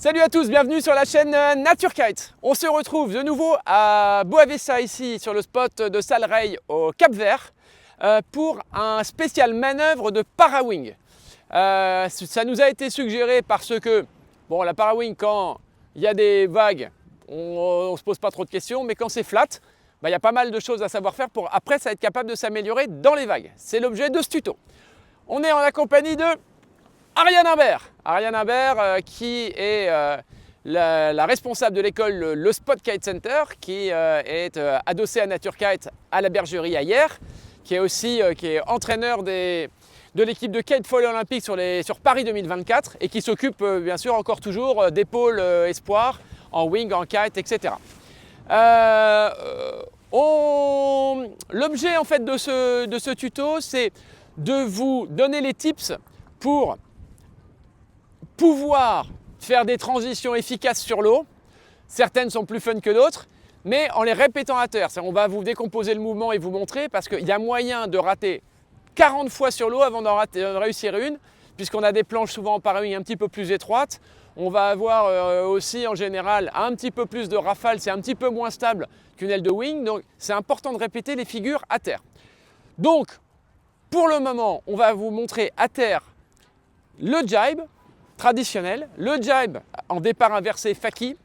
Salut à tous, bienvenue sur la chaîne Naturkite. On se retrouve de nouveau à Boavista ici sur le spot de Salrey au Cap-Vert pour un spécial manœuvre de parawing. Ça nous a été suggéré parce que la parawing, quand il y a des vagues, on ne se pose pas trop de questions, mais quand c'est flat, il y a pas mal de choses à savoir faire pour après ça être capable de s'améliorer dans les vagues. C'est l'objet de ce tuto. On est en la compagnie de Ariane Imbert. Ariane Imbert qui est la responsable de l'école le Spot Kite Center, qui est adossée à Naturkite à la bergerie à Hyères, qui est aussi entraîneur de l'équipe de Kite Foil Olympique sur Paris 2024 et qui s'occupe bien sûr encore toujours des pôles espoir en wing, en kite, etc. L'objet en fait de ce tuto, c'est de vous donner les tips pour pouvoir faire des transitions efficaces sur l'eau. Certaines sont plus fun que d'autres, mais en les répétant à terre. On va vous décomposer le mouvement et vous montrer, parce qu'il y a moyen de rater 40 fois sur l'eau avant d'en réussir une, puisqu'on a des planches souvent en parawing un petit peu plus étroites. On va avoir aussi en général un petit peu plus de rafale, c'est un petit peu moins stable qu'une aile de wing, donc c'est important de répéter les figures à terre. Donc, pour le moment, on va vous montrer à terre le jibe traditionnel, le jibe en départ inversé Faki,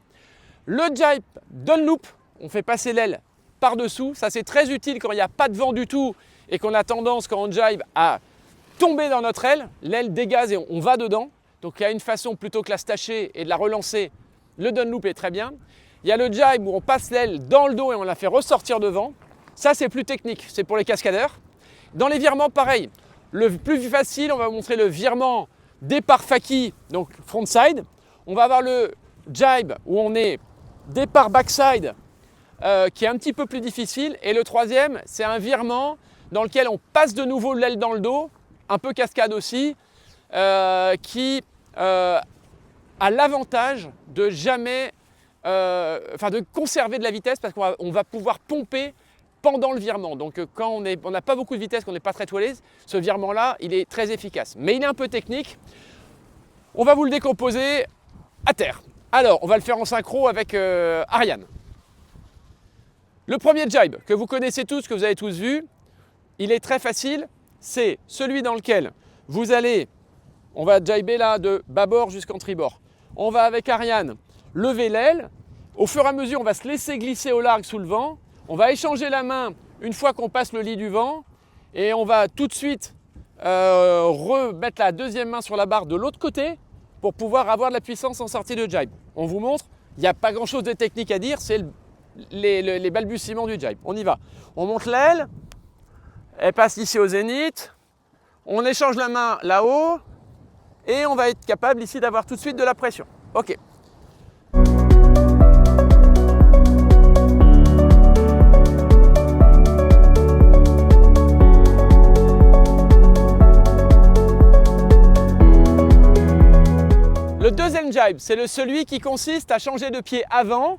le jibe Dunlop, on fait passer l'aile par-dessous, ça c'est très utile quand il n'y a pas de vent du tout et qu'on a tendance quand on jibe à tomber dans notre aile, l'aile dégaze et on va dedans, donc il y a une façon plutôt que la stacher et de la relancer, le Dunlop est très bien. Il y a le jibe où on passe l'aile dans le dos et on la fait ressortir devant, ça c'est plus technique, c'est pour les cascadeurs. Dans les virements pareil, le plus facile, on va vous montrer le virement départ Faki, donc frontside. On va avoir le jibe où on est départ backside qui est un petit peu plus difficile. Et le troisième, c'est un virement dans lequel on passe de nouveau l'aile dans le dos, un peu cascade aussi, qui a l'avantage de de conserver de la vitesse parce qu'on va pouvoir pomper pendant le virement. Donc quand on n'a pas beaucoup de vitesse, qu'on n'est pas très toilé, ce virement-là, il est très efficace. Mais il est un peu technique. On va vous le décomposer à terre. Alors, on va le faire en synchro avec Ariane. Le premier jibe, que vous connaissez tous, que vous avez tous vu, il est très facile. C'est celui dans lequel vous allez, on va jiber là de bâbord jusqu'en tribord. On va avec Ariane lever l'aile. Au fur et à mesure, on va se laisser glisser au large sous le vent. On va échanger la main une fois qu'on passe le lit du vent et on va tout de suite remettre la deuxième main sur la barre de l'autre côté pour pouvoir avoir de la puissance en sortie de jibe. On vous montre, il n'y a pas grand chose de technique à dire, c'est les balbutiements du jibe. On y va. On monte l'aile, elle passe ici au zénith, on échange la main là-haut et on va être capable ici d'avoir tout de suite de la pression. Ok. Le deuxième jibe, c'est celui qui consiste à changer de pied avant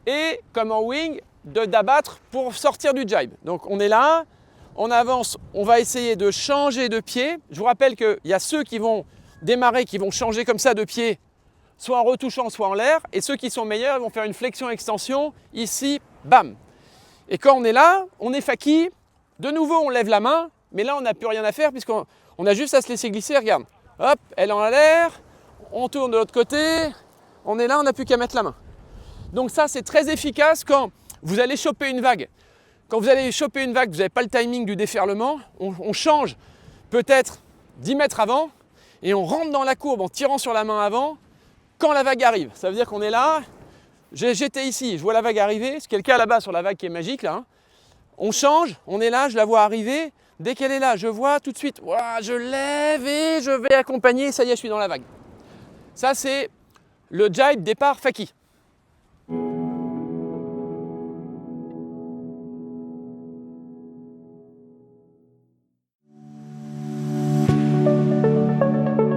et, comme en wing, d'abattre pour sortir du jibe. Donc on est là, on avance, on va essayer de changer de pied. Je vous rappelle qu'il y a ceux qui vont démarrer, qui vont changer comme ça de pied, soit en retouchant, soit en l'air. Et ceux qui sont meilleurs, ils vont faire une flexion-extension, ici, bam. Et quand on est là, on est Faki, de nouveau on lève la main, mais là on n'a plus rien à faire puisqu'on a juste à se laisser glisser, regarde. Hop, elle est en l'air. On tourne de l'autre côté, on est là, on n'a plus qu'à mettre la main. Donc ça, c'est très efficace quand vous allez choper une vague. Quand vous allez choper une vague, vous n'avez pas le timing du déferlement, on change peut-être 10 mètres avant et on rentre dans la courbe en tirant sur la main avant quand la vague arrive. Ça veut dire qu'on est là, j'étais ici, je vois la vague arriver, c'est quelqu'un là-bas sur la vague qui est magique là. On change, on est là, je la vois arriver. Dès qu'elle est là, je vois tout de suite, je lève et je vais accompagner, ça y est, je suis dans la vague. Ça, c'est le jibe départ Faki.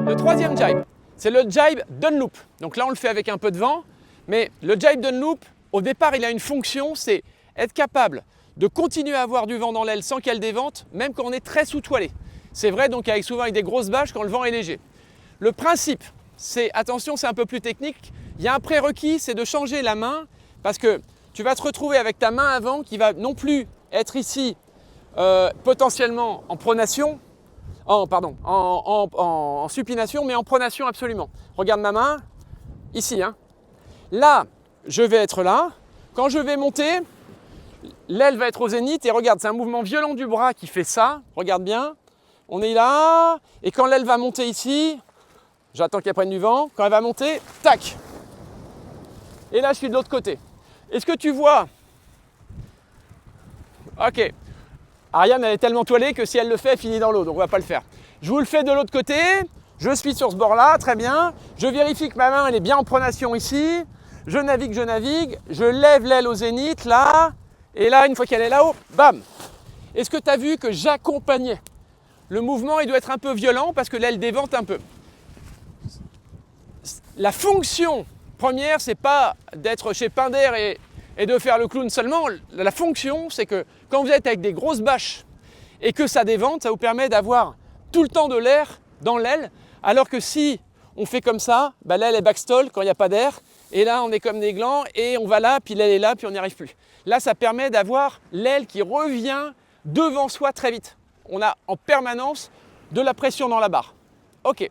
Le troisième jibe, c'est le jibe Dunlop. Donc là, on le fait avec un peu de vent, mais le jibe Dunlop, au départ, il a une fonction, c'est être capable de continuer à avoir du vent dans l'aile sans qu'elle dévente, même quand on est très sous-toilé. C'est vrai donc souvent avec des grosses bâches quand le vent est léger. Le principe, attention, c'est un peu plus technique. Il y a un prérequis, c'est de changer la main parce que tu vas te retrouver avec ta main avant qui va non plus être ici potentiellement en pronation, en supination, mais en pronation absolument. Regarde ma main, ici. Hein. Là, je vais être là. Quand je vais monter, l'aile va être au zénith et regarde, c'est un mouvement violent du bras qui fait ça. Regarde bien. On est là. Et quand l'aile va monter ici, j'attends qu'elle prenne du vent. Quand elle va monter, tac. Et là, je suis de l'autre côté. Est-ce que tu vois? Ok. Ariane, elle est tellement toilée que si elle le fait, elle finit dans l'eau. Donc, on ne va pas le faire. Je vous le fais de l'autre côté. Je suis sur ce bord-là, très bien. Je vérifie que ma main, elle est bien en pronation ici. Je navigue, je lève l'aile au zénith, là. Et là, une fois qu'elle est là-haut, bam. Est-ce que tu as vu que j'accompagnais? Le mouvement, il doit être un peu violent parce que l'aile dévente un peu. La fonction première, c'est pas d'être chez Pinder et de faire le clown seulement. La fonction, c'est que quand vous êtes avec des grosses bâches et que ça dévente, ça vous permet d'avoir tout le temps de l'air dans l'aile. Alors que si on fait comme ça, bah l'aile est backstall quand il n'y a pas d'air. Et là, on est comme des glands et on va là, puis l'aile est là, puis on n'y arrive plus. Là, ça permet d'avoir l'aile qui revient devant soi très vite. On a en permanence de la pression dans la barre. Ok.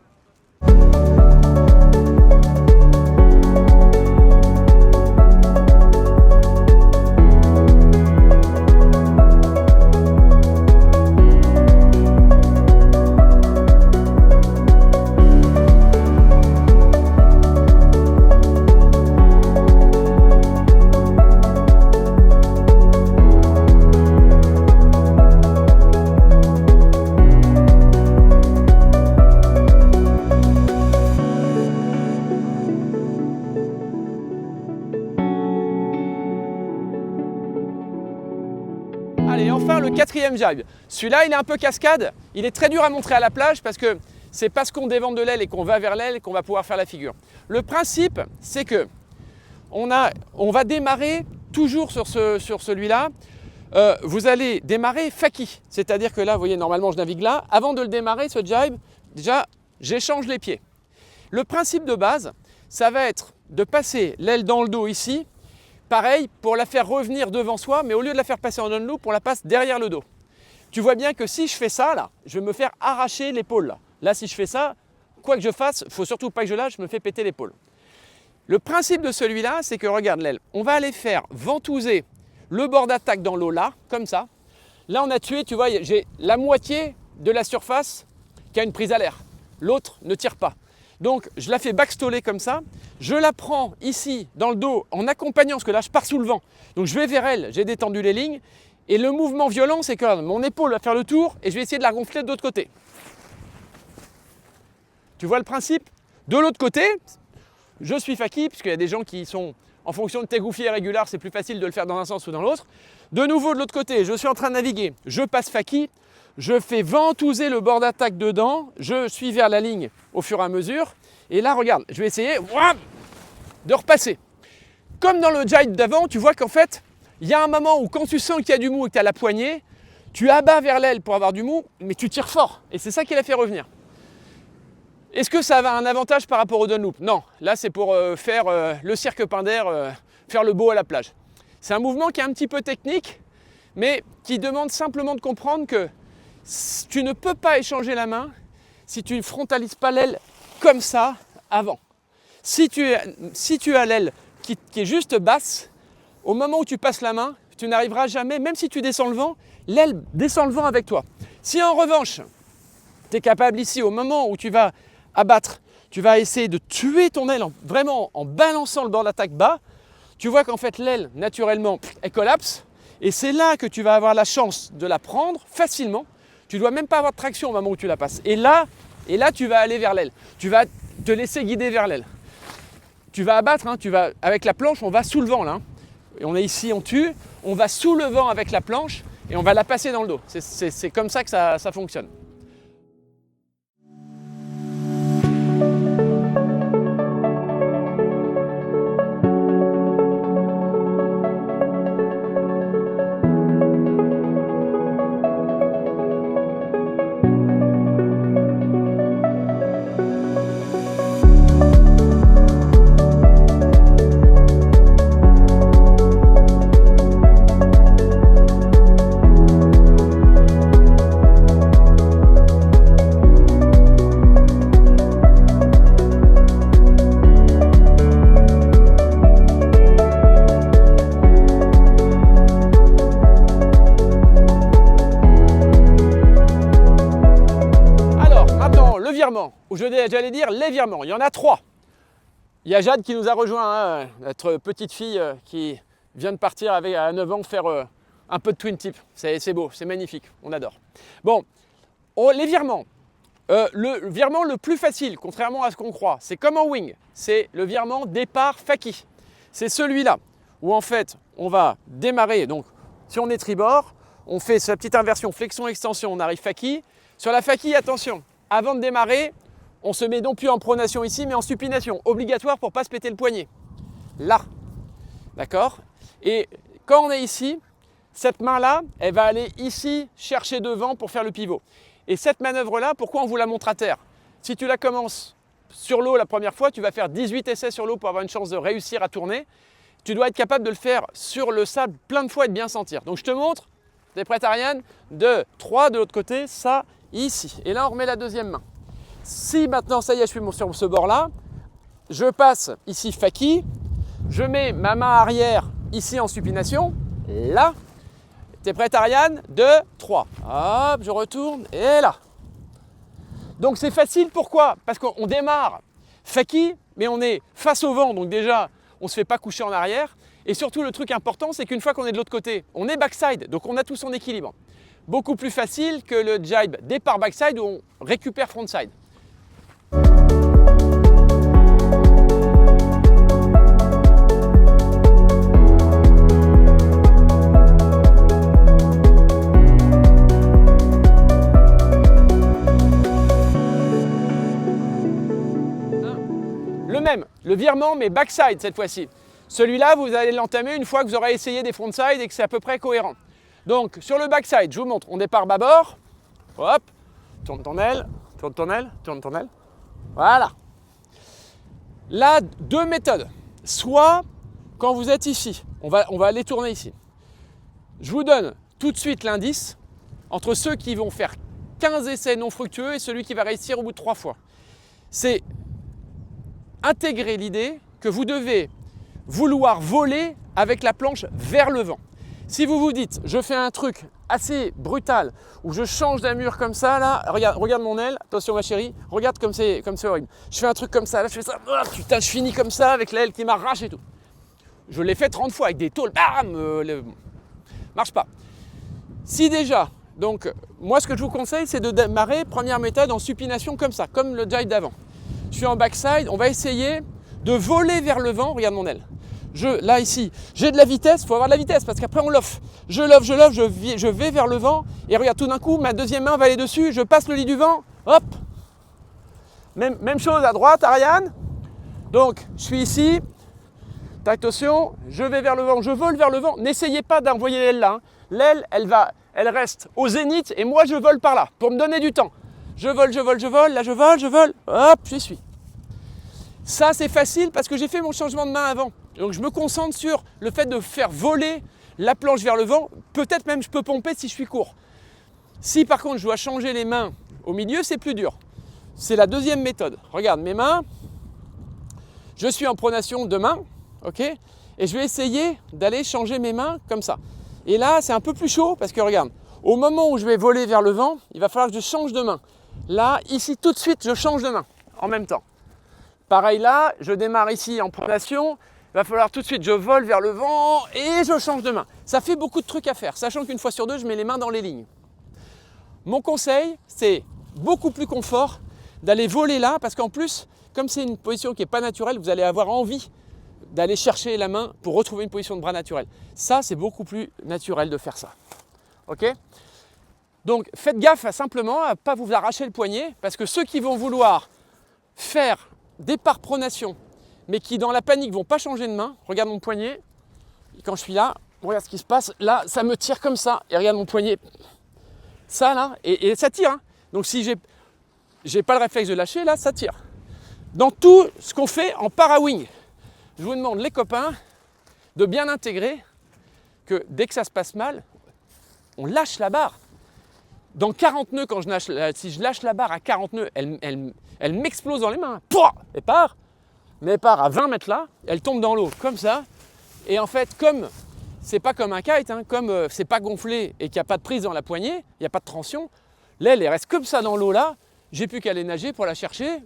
Allez, enfin le quatrième jibe. Celui-là, il est un peu cascade. Il est très dur à montrer à la plage parce que c'est parce qu'on dévente de l'aile et qu'on va vers l'aile qu'on va pouvoir faire la figure. Le principe, c'est que on va démarrer toujours sur celui-là. Vous allez démarrer faki. C'est-à-dire que là, vous voyez, normalement, je navigue là. Avant de le démarrer, ce jibe, déjà, j'échange les pieds. Le principe de base, ça va être de passer l'aile dans le dos ici. Pareil, pour la faire revenir devant soi, mais au lieu de la faire passer en on-loop, on la passe derrière le dos. Tu vois bien que si je fais ça, là, je vais me faire arracher l'épaule. Là, si je fais ça, quoi que je fasse, il ne faut surtout pas que je lâche, je me fais péter l'épaule. Le principe de celui-là, c'est que, regarde l'aile, on va aller faire ventouser le bord d'attaque dans l'eau là, comme ça. Là, on a tué, tu vois, j'ai la moitié de la surface qui a une prise à l'air. L'autre ne tire pas. Donc, je la fais backstaller comme ça. Je la prends ici, dans le dos, en accompagnant, parce que là, je pars sous le vent. Donc, je vais vers elle, j'ai détendu les lignes. Et le mouvement violent, c'est que mon épaule va faire le tour et je vais essayer de la gonfler de l'autre côté. Tu vois le principe? De l'autre côté, je suis faki, puisqu'il y a des gens qui sont, en fonction de tes gouffiers irréguliers, c'est plus facile de le faire dans un sens ou dans l'autre. De nouveau, de l'autre côté, je suis en train de naviguer, je passe faki. Je fais ventouser le bord d'attaque dedans, je suis vers la ligne au fur et à mesure. Et là, regarde, je vais essayer de repasser. Comme dans le jibe d'avant, tu vois qu'en fait, il y a un moment où quand tu sens qu'il y a du mou et que tu as la poignée, tu abats vers l'aile pour avoir du mou, mais tu tires fort. Et c'est ça qui l'a fait revenir. Est-ce que ça a un avantage par rapport au down loop? Non, là c'est pour faire le cirque Pinder, faire le beau à la plage. C'est un mouvement qui est un petit peu technique, mais qui demande simplement de comprendre que tu ne peux pas échanger la main si tu ne frontalises pas l'aile comme ça avant. Si tu as l'aile qui est juste basse, au moment où tu passes la main, tu n'arriveras jamais, même si tu descends le vent, l'aile descend le vent avec toi. Si en revanche, tu es capable ici, au moment où tu vas abattre, tu vas essayer de tuer ton aile vraiment en balançant le bord d'attaque bas, tu vois qu'en fait l'aile, naturellement, elle collapse. Et c'est là que tu vas avoir la chance de la prendre facilement. Tu ne dois même pas avoir de traction au moment où tu la passes. Et là, tu vas aller vers l'aile. Tu vas te laisser guider vers l'aile. Tu vas abattre, hein, avec la planche, on va sous le vent là. Et on est ici, on tue, on va sous le vent avec la planche et on va la passer dans le dos. C'est comme ça que ça fonctionne. virements, ou j'allais dire les virements, il y en a 3. Il y a Jade qui nous a rejoint, hein, notre petite fille qui vient de partir avec, à 9 ans faire un peu de twin tip. C'est beau, c'est magnifique, on adore. Bon, les virements. Le virement le plus facile, contrairement à ce qu'on croit, c'est comme en wing, c'est le virement départ Faki. C'est celui-là, où en fait, on va démarrer, donc si on est tribord, on fait sa petite inversion, flexion-extension, on arrive Faki. Sur la Faki, attention, avant de démarrer, on se met non plus en pronation ici, mais en supination, obligatoire pour ne pas se péter le poignet. Là, d'accord? Et quand on est ici, cette main-là, elle va aller ici chercher devant pour faire le pivot. Et cette manœuvre-là, pourquoi on vous la montre à terre? Si tu la commences sur l'eau la première fois, tu vas faire 18 essais sur l'eau pour avoir une chance de réussir à tourner. Tu dois être capable de le faire sur le sable plein de fois et de bien sentir. Donc je te montre, tu es prête Ariane? 2, 3 de l'autre côté, ça ici. Et là on remet la deuxième main. Si maintenant, ça y est, je suis sur ce bord-là, je passe ici Faki, je mets ma main arrière ici en supination, là. T'es prête Ariane? 2, 3. Hop, je retourne et là. Donc c'est facile, pourquoi? Parce qu'on démarre Faki, mais on est face au vent, donc déjà, on ne se fait pas coucher en arrière. Et surtout, le truc important, c'est qu'une fois qu'on est de l'autre côté, on est backside, donc on a tout son équilibre. Beaucoup plus facile que le jibe départ backside où on récupère frontside. Le virement, mais backside cette fois-ci. Celui-là, vous allez l'entamer une fois que vous aurez essayé des frontside et que c'est à peu près cohérent. Donc, sur le backside, je vous montre, on départ bâbord. Hop, tourne ton aile, tourne ton aile, tourne ton aile. Voilà. Là, 2 méthodes. Soit, quand vous êtes ici, on va aller tourner ici. Je vous donne tout de suite l'indice entre ceux qui vont faire 15 essais non fructueux et celui qui va réussir au bout de 3 fois. C'est intégrer l'idée que vous devez vouloir voler avec la planche vers le vent. Si vous vous dites, je fais un truc assez brutal, où je change d'un mur comme ça, là, regarde mon aile, attention ma chérie, regarde comme c'est horrible. Je fais un truc comme ça, là je fais ça, oh, putain je finis comme ça avec l'aile qui m'arrache et tout. Je l'ai fait 30 fois avec des tôles, bam, marche pas. Si déjà, donc moi ce que je vous conseille c'est de démarrer, première méthode en supination comme ça, comme le jibe d'avant. Je suis en backside, on va essayer de voler vers le vent, regarde mon aile. Là ici, j'ai de la vitesse, il faut avoir de la vitesse parce qu'après on l'offre. Je vais vers le vent et regarde tout d'un coup, ma deuxième main va aller dessus, je passe le lit du vent, hop. Même chose à droite, Ariane. Donc, je suis ici, attention, je vais vers le vent, je vole vers le vent. N'essayez pas d'envoyer l'aile là. Hein. L'aile, elle reste au zénith et moi je vole par là pour me donner du temps. Je vole, là je vole, hop, j'y suis. Ça c'est facile parce que j'ai fait mon changement de main avant. Donc je me concentre sur le fait de faire voler la planche vers le vent. Peut-être même je peux pomper si je suis court. Si par contre je dois changer les mains au milieu, c'est plus dur. C'est la deuxième méthode. Regarde mes mains. Je suis en pronation de main, ok? Et je vais essayer d'aller changer mes mains comme ça. Et là c'est un peu plus chaud parce que regarde, au moment où je vais voler vers le vent, il va falloir que je change de main. Là, ici, tout de suite, je change de main en même temps. Pareil là, je démarre ici en pronation. Il va falloir tout de suite, je vole vers le vent et je change de main. Ça fait beaucoup de trucs à faire, sachant qu'une fois sur deux, je mets les mains dans les lignes. Mon conseil, c'est beaucoup plus confort d'aller voler là, parce qu'en plus, comme c'est une position qui n'est pas naturelle, vous allez avoir envie d'aller chercher la main pour retrouver une position de bras naturelle. Ça, c'est beaucoup plus naturel de faire ça. Ok ? Donc faites gaffe simplement à ne pas vous arracher le poignet, parce que ceux qui vont vouloir faire départ pronation, mais qui dans la panique ne vont pas changer de main, regarde mon poignet, et quand je suis là, regarde ce qui se passe, là ça me tire comme ça, et regarde mon poignet, ça là, et ça tire. Hein. Donc si j'ai pas le réflexe de lâcher, là ça tire. Dans tout ce qu'on fait en para-wing, je vous demande les copains de bien intégrer que dès que ça se passe mal, on lâche la barre. Dans 40 nœuds, si je lâche la barre à 40 nœuds, elle m'explose dans les mains. Pouah, elle part. Mais elle part à 20 mètres là, elle tombe dans l'eau comme ça. Et en fait, comme c'est pas comme un kite, hein, comme c'est pas gonflé et qu'il n'y a pas de prise dans la poignée, il n'y a pas de tension, l'aile elle reste comme ça dans l'eau là. j'ai plus qu'à aller nager pour la chercher.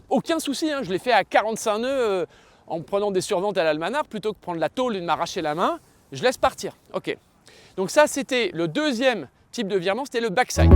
Aucun souci, hein, je l'ai fait à 45 nœuds en prenant des surventes à l'almanach plutôt que prendre la tôle et de m'arracher la main. Je laisse partir. Ok. Donc ça, c'était le deuxième type de virement, c'était le backside.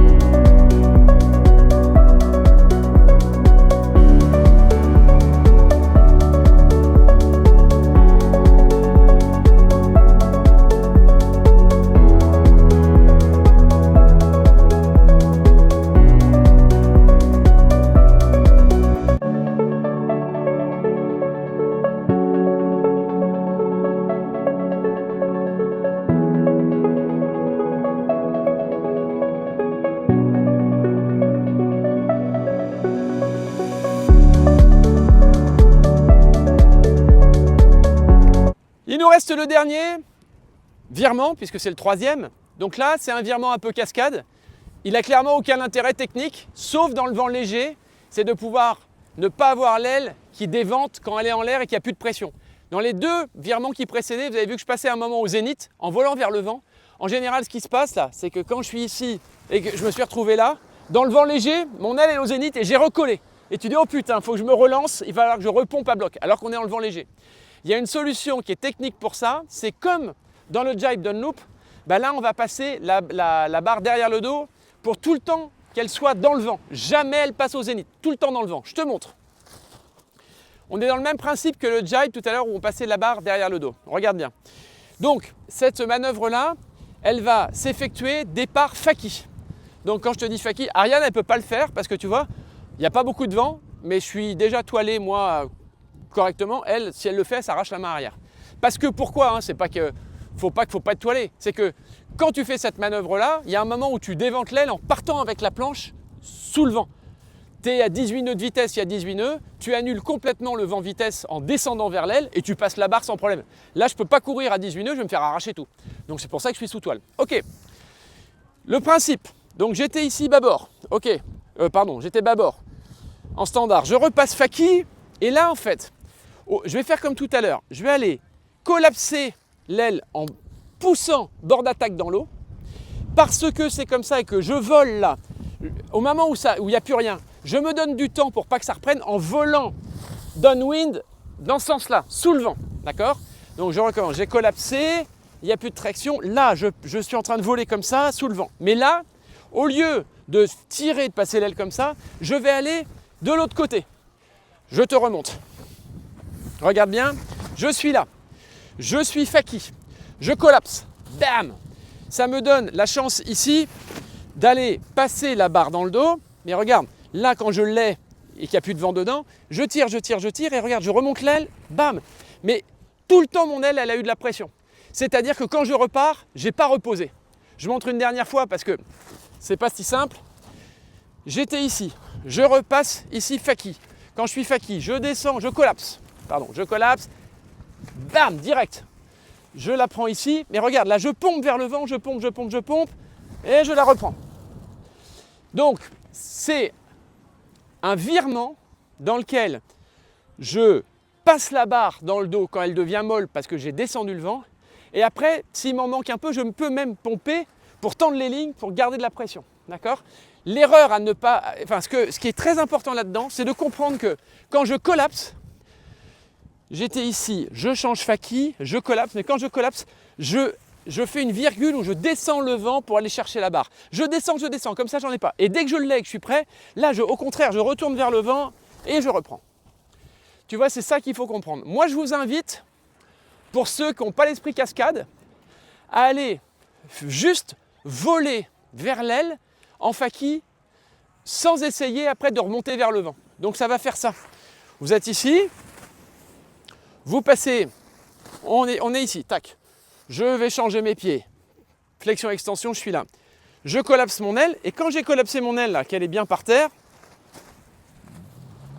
Il nous reste le dernier virement, puisque c'est le troisième. Donc là, c'est un virement un peu cascade. Il n'a clairement aucun intérêt technique, sauf dans le vent léger, c'est de pouvoir ne pas avoir l'aile qui dévente quand elle est en l'air et qu'il n'y a plus de pression. Dans les deux virements qui précédaient, vous avez vu que je passais un moment au zénith en volant vers le vent. En général, ce qui se passe là, c'est que quand je suis ici et que je me suis retrouvé là, dans le vent léger, mon aile est au zénith et j'ai recollé. Et tu dis, oh putain, il faut que je me relance, il va falloir que je repompe à bloc, alors qu'on est dans le vent léger. Il y a une solution qui est technique pour ça, c'est comme dans le jibe Dunlop, ben là on va passer la barre derrière le dos pour tout le temps qu'elle soit dans le vent. Jamais elle passe au zénith, tout le temps dans le vent. Je te montre. On est dans le même principe que le jibe tout à l'heure où on passait la barre derrière le dos. Regarde bien. Donc cette manœuvre-là, elle va s'effectuer départ faki. Donc quand je te dis faki, Ariane elle ne peut pas le faire parce que tu vois, il n'y a pas beaucoup de vent, mais je suis déjà toilé moi correctement, elle, si elle le fait, elle s'arrache la main arrière. Parce que pourquoi hein, c'est pas que faut pas être toilé, c'est que quand tu fais cette manœuvre-là, il y a un moment où tu déventes l'aile en partant avec la planche sous le vent. Tu es à 18 nœuds de vitesse, il y a 18 nœuds, tu annules complètement le vent vitesse en descendant vers l'aile et tu passes la barre sans problème. Là, je ne peux pas courir à 18 nœuds, je vais me faire arracher tout. Donc c'est pour ça que je suis sous toile. Ok, le principe, donc j'étais ici bâbord, ok, j'étais bâbord en standard, je repasse faki et là en fait, je vais faire comme tout à l'heure, je vais aller collapser l'aile en poussant bord d'attaque dans l'eau, parce que c'est comme ça et que je vole là, au moment où il n'y a plus rien, je me donne du temps pour pas que ça reprenne en volant downwind dans ce sens-là, sous le vent, d'accord? Donc je recommence, j'ai collapsé, il n'y a plus de traction, là je suis en train de voler comme ça, sous le vent. Mais là, au lieu de tirer, de passer l'aile comme ça, je vais aller de l'autre côté. Je te remonte. Regarde bien, je suis là, je suis faki, je collapse, bam! Ça me donne la chance ici d'aller passer la barre dans le dos, mais regarde, là quand je l'ai et qu'il n'y a plus de vent dedans, je tire et regarde, je remonte l'aile, bam! Mais tout le temps mon aile, elle a eu de la pression. C'est-à-dire que quand je repars, je n'ai pas reposé. Je montre une dernière fois parce que c'est pas si simple. J'étais ici, je repasse ici faki. Quand je suis faki, je descends, je collapse, bam, direct. Je la prends ici, mais regarde, là je pompe vers le vent, je pompe, et je la reprends. Donc, c'est un virement dans lequel je passe la barre dans le dos quand elle devient molle parce que j'ai descendu le vent, et après, s'il m'en manque un peu, je peux même pomper pour tendre les lignes, pour garder de la pression, d'accord? L'erreur à ne pas, ce qui est très important là-dedans, c'est de comprendre que quand je collapse, j'étais ici, je change faki, je collapse, mais quand je collapse, je fais une virgule où je descends le vent pour aller chercher la barre. Je descends, comme ça j'en ai pas. Et dès que je l'ai, que je suis prêt, là au contraire, je retourne vers le vent et je reprends. Tu vois, c'est ça qu'il faut comprendre. Moi, je vous invite, pour ceux qui n'ont pas l'esprit cascade, à aller juste voler vers l'aile en faki sans essayer après de remonter vers le vent. Donc ça va faire ça. Vous êtes ici, vous passez, on est ici, tac. Je vais changer mes pieds. Flexion, extension, je suis là. Je collapse mon aile et quand j'ai collapsé mon aile, là, qu'elle est bien par terre,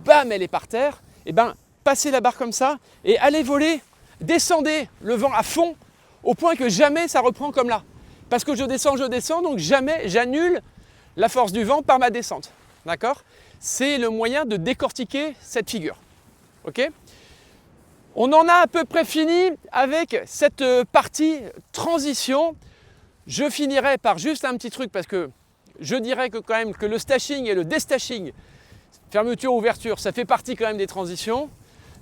bam, elle est par terre, et ben passez la barre comme ça et allez voler, descendez le vent à fond au point que jamais ça reprend comme là. Parce que je descends, donc jamais j'annule la force du vent par ma descente. D'accord? C'est le moyen de décortiquer cette figure. Ok? On en a à peu près fini avec cette partie transition. Je finirai par juste un petit truc parce que je dirais que quand même que le stashing et le destashing, fermeture, ouverture, ça fait partie quand même des transitions.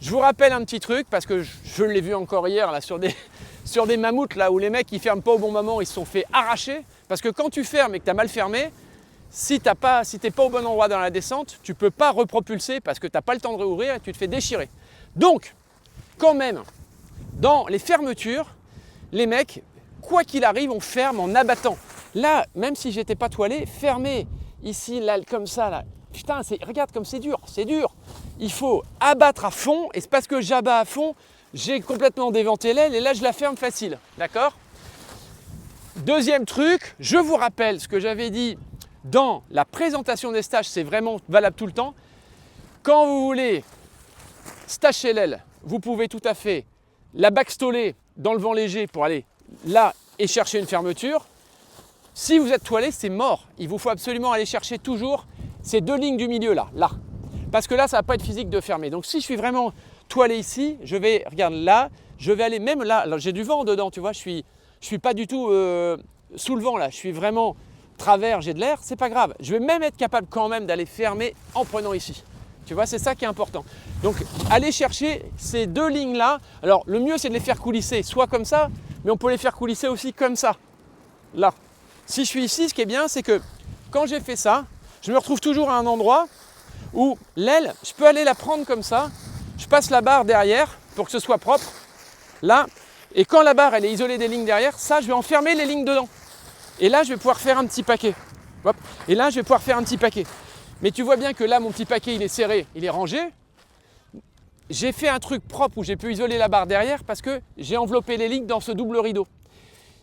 Je vous rappelle un petit truc, parce que je l'ai vu encore hier là, sur des mammouths là, où les mecs ils ferment pas au bon moment, ils se sont fait arracher. Parce que quand tu fermes et que tu as mal fermé, si tu n'es pas au bon endroit dans la descente, tu ne peux pas repropulser parce que tu n'as pas le temps de réouvrir et tu te fais déchirer. Donc, quand même, dans les fermetures, les mecs, quoi qu'il arrive, on ferme en abattant. Là, même si j'étais pas toilé, fermer ici, là, comme ça, là. Putain, regarde comme c'est dur, c'est dur. Il faut abattre à fond, et c'est parce que j'abats à fond, j'ai complètement déventé l'aile, et là, je la ferme facile, d'accord? Deuxième truc, je vous rappelle ce que j'avais dit dans la présentation des stages, c'est vraiment valable tout le temps. Quand vous voulez stacher l'aile, vous pouvez tout à fait la backstoler dans le vent léger pour aller là et chercher une fermeture. Si vous êtes toilé, c'est mort. Il vous faut absolument aller chercher toujours ces deux lignes du milieu là. Parce que là, ça ne va pas être physique de fermer. Donc si je suis vraiment toilé ici, je vais, regarde là, je vais aller même là, j'ai du vent dedans, tu vois, je suis pas du tout sous le vent là, je suis vraiment travers, j'ai de l'air, c'est pas grave. Je vais même être capable quand même d'aller fermer en prenant ici. Tu vois, c'est ça qui est important. Donc, allez chercher ces deux lignes-là. Alors, le mieux, c'est de les faire coulisser, soit comme ça, mais on peut les faire coulisser aussi comme ça, là. Si je suis ici, ce qui est bien, c'est que quand j'ai fait ça, je me retrouve toujours à un endroit où l'aile, je peux aller la prendre comme ça. Je passe la barre derrière pour que ce soit propre, là. Et quand la barre, elle est isolée des lignes derrière, ça, je vais enfermer les lignes dedans. Et là, je vais pouvoir faire un petit paquet. Hop. Et là, je vais pouvoir faire un petit paquet. Mais tu vois bien que là, mon petit paquet, il est serré, il est rangé. J'ai fait un truc propre où j'ai pu isoler la barre derrière parce que j'ai enveloppé les lignes dans ce double rideau.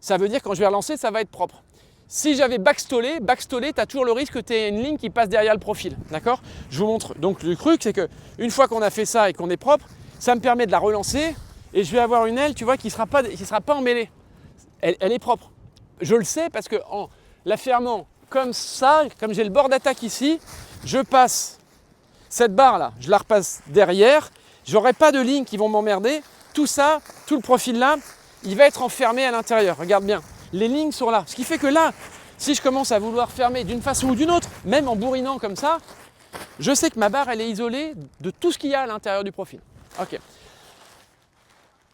Ça veut dire que quand je vais relancer, ça va être propre. Si j'avais backstolé, tu as toujours le risque que tu aies une ligne qui passe derrière le profil. D'accord? Je vous montre. Donc le truc, c'est qu'une fois qu'on a fait ça et qu'on est propre, ça me permet de la relancer et je vais avoir une aile, tu vois, qui ne sera pas emmêlée. Elle est propre. Je le sais parce qu'en la fermant comme ça, comme j'ai le bord d'attaque ici, je passe cette barre là, je la repasse derrière, j'aurai pas de lignes qui vont m'emmerder, tout ça, tout le profil là, il va être enfermé à l'intérieur, regarde bien, les lignes sont là, ce qui fait que là, si je commence à vouloir fermer d'une façon ou d'une autre, même en bourrinant comme ça, je sais que ma barre elle est isolée de tout ce qu'il y a à l'intérieur du profil. Ok.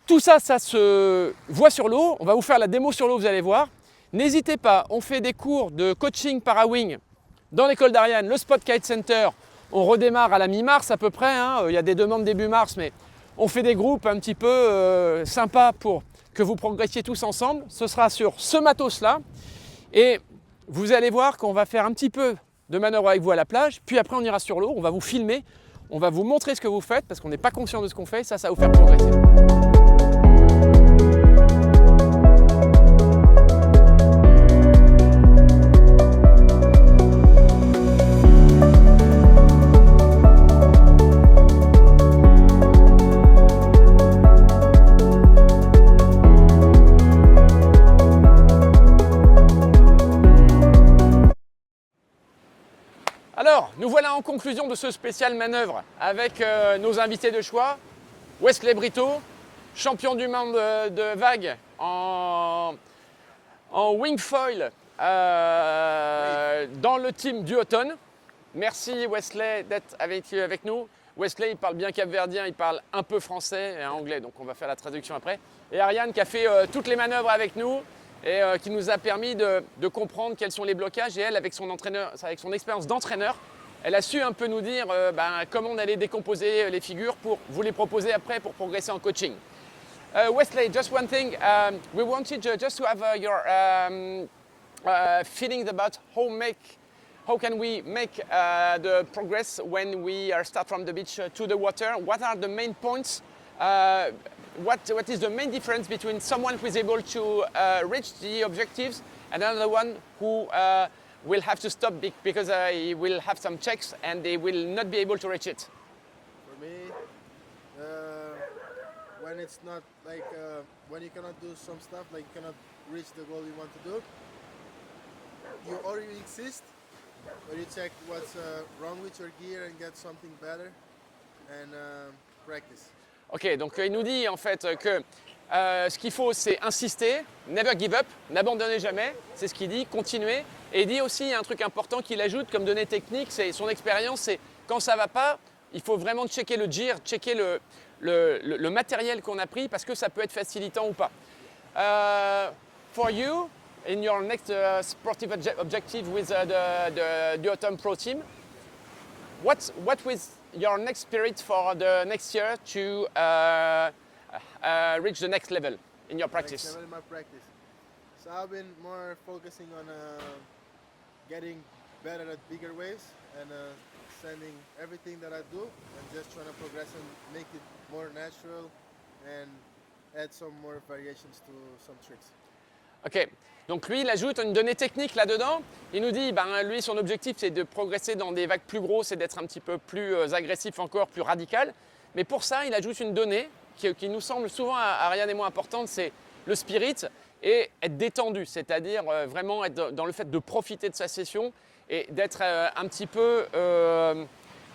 Tout ça, ça se voit sur l'eau, on va vous faire la démo sur l'eau, vous allez voir. N'hésitez pas, on fait des cours de coaching para-wing dans l'école d'Ariane, le Spot Kite Center. On redémarre à la mi-mars à peu près, hein. Il y a des demandes début mars, mais on fait des groupes un petit peu sympas pour que vous progressiez tous ensemble. Ce sera sur ce matos-là. Et vous allez voir qu'on va faire un petit peu de manœuvre avec vous à la plage, puis après on ira sur l'eau, on va vous filmer, on va vous montrer ce que vous faites, parce qu'on n'est pas conscient de ce qu'on fait, ça va vous faire progresser. Alors, nous voilà en conclusion de ce spécial manœuvre avec nos invités de choix. Wesley Brito, champion du monde de vague en wing foil dans le team du automne. Merci Wesley d'être avec nous. Wesley, il parle bien capverdien, il parle un peu français et anglais, donc on va faire la traduction après. Et Ariane qui a fait toutes les manœuvres avec nous et qui nous a permis de comprendre quels sont les blocages. Et elle, avec son entraîneur, avec son expérience d'entraîneur, elle a su un peu nous dire comment on allait décomposer les figures pour vous les proposer après pour progresser en coaching. Wesley, just one thing, we wanted just to have your feelings about how can we make the progress when we start from the beach to the water? What are the main points? What is the main difference between someone who is able to reach the objectives and another one who will have to stop because he will have some checks and they will not be able to reach it? For me, when it's not like when you cannot do some stuff, like you cannot reach the goal you want to do, you already exist, but you check what's wrong with your gear and get something better and practice. Ok, donc il nous dit en fait que Ce qu'il faut, c'est insister, never give up, n'abandonnez jamais, c'est ce qu'il dit, continuez. Et il dit aussi, il y a un truc important qu'il ajoute comme donnée technique, c'est son expérience, c'est quand ça ne va pas, il faut vraiment checker le gear, checker le matériel qu'on a pris parce que ça peut être facilitant ou pas. For you, in your next sportive objective with the Duotone Pro Team, what was your next spirit for the next year to reach the next level in your practice? Next level in my practice. So I've been more focusing on getting better at bigger waves and sending everything that I do and just trying to progress and make it more natural and add some more variations to some tricks. Ok, donc lui il ajoute une donnée technique là-dedans. Il nous dit, lui son objectif c'est de progresser dans des vagues plus grosses et d'être un petit peu plus agressif encore, plus radical. Mais pour ça il ajoute une donnée qui nous semble souvent à Ryan et moi importante, c'est le spirit et être détendu, c'est-à-dire vraiment être dans le fait de profiter de sa session et d'être un petit peu,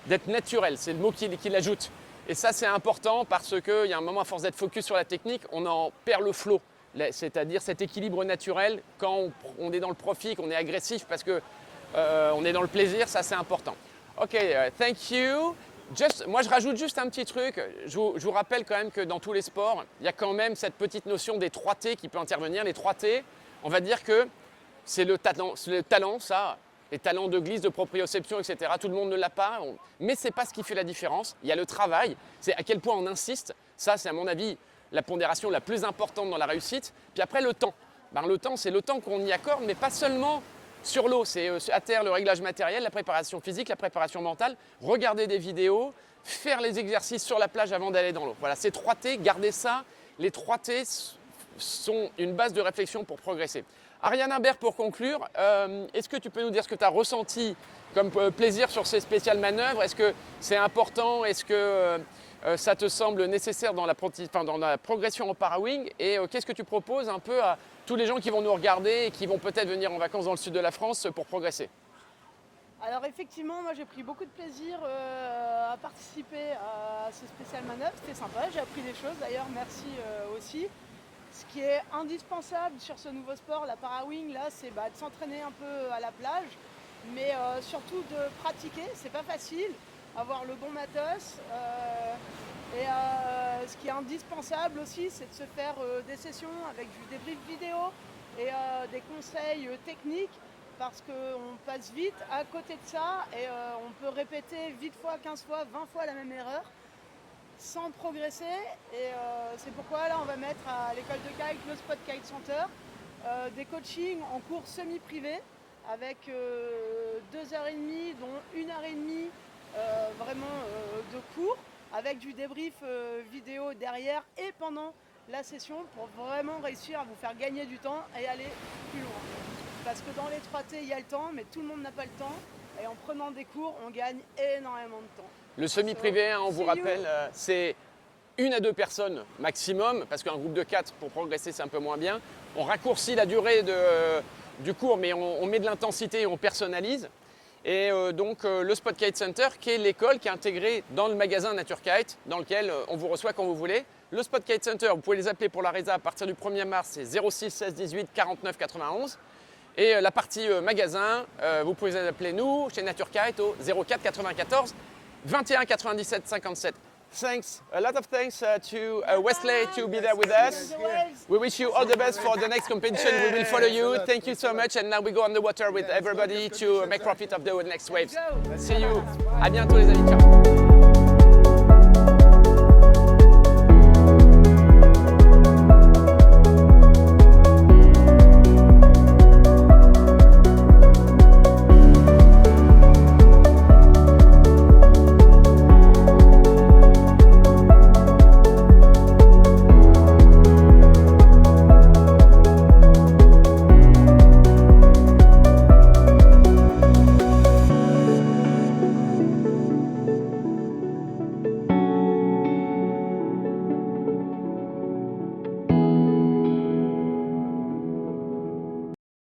d'être naturel, c'est le mot qu'il ajoute. Et ça c'est important parce qu'il y a un moment à force d'être focus sur la technique, on en perd le flow. C'est-à-dire cet équilibre naturel quand on est dans le profit, qu'on est agressif parce qu'on est dans le plaisir, ça c'est important. Ok, thank you. Moi je rajoute juste un petit truc, je vous rappelle quand même que dans tous les sports, il y a quand même cette petite notion des 3 T qui peut intervenir. Les 3 T, on va dire que c'est le talent, ça, les talents de glisse, de proprioception, etc. Tout le monde ne l'a pas, mais ce n'est pas ce qui fait la différence. Il y a le travail, c'est à quel point on insiste, ça c'est à mon avis la pondération la plus importante dans la réussite. Puis après, le temps. Le temps, c'est le temps qu'on y accorde, mais pas seulement sur l'eau. C'est à terre le réglage matériel, la préparation physique, la préparation mentale, regarder des vidéos, faire les exercices sur la plage avant d'aller dans l'eau. Voilà, ces 3 T, gardez ça. Les 3 T sont une base de réflexion pour progresser. Ariane Imbert, pour conclure, est-ce que tu peux nous dire ce que tu as ressenti comme plaisir sur ces spéciales manœuvres? Est-ce que c'est important? Est-ce que ça te semble nécessaire dans la progression en para-wing? Et qu'est-ce que tu proposes un peu à tous les gens qui vont nous regarder et qui vont peut-être venir en vacances dans le sud de la France pour progresser? Alors effectivement, moi j'ai pris beaucoup de plaisir à participer à ce spécial manœuvre, c'était sympa, j'ai appris des choses d'ailleurs, merci aussi. Ce qui est indispensable sur ce nouveau sport, la para-wing, là, c'est de s'entraîner un peu à la plage, mais surtout de pratiquer, c'est pas facile, avoir le bon matos. Ce qui est indispensable aussi, c'est de se faire des sessions avec du débrief vidéo et des conseils techniques, parce qu'on passe vite à côté de ça et on peut répéter 8 fois, 15 fois, 20 fois la même erreur sans progresser. Et c'est pourquoi là on va mettre à l'école de kite, le Spot Kite Center, des coachings en cours semi-privé avec 2h30 dont 1h30 vraiment de cours, avec du débrief vidéo derrière et pendant la session pour vraiment réussir à vous faire gagner du temps et aller plus loin. Parce que dans les 3T, il y a le temps, mais tout le monde n'a pas le temps. Et en prenant des cours, on gagne énormément de temps. Le semi-privé, on vous rappelle, c'est 1 à 2 personnes maximum, parce qu'un groupe de 4, pour progresser, c'est un peu moins bien. On raccourcit la durée du cours, mais on met de l'intensité et on personnalise. Et donc le Spot Kite Center, qui est l'école qui est intégrée dans le magasin Nature Kite, dans lequel on vous reçoit quand vous voulez. Le Spot Kite Center, vous pouvez les appeler pour la résa à partir du 1er mars, c'est 06 16 18 49 91. Et la partie magasin, vous pouvez les appeler nous, chez Nature Kite, au 04 94 21 97 57. Thanks, a lot of thanks to Wesley to be there with us. We wish you all the best for the next competition. We will follow you. Thank you so much. And now we go on the water with everybody to make profit of the next waves. See you. À bientôt les amis. Ciao.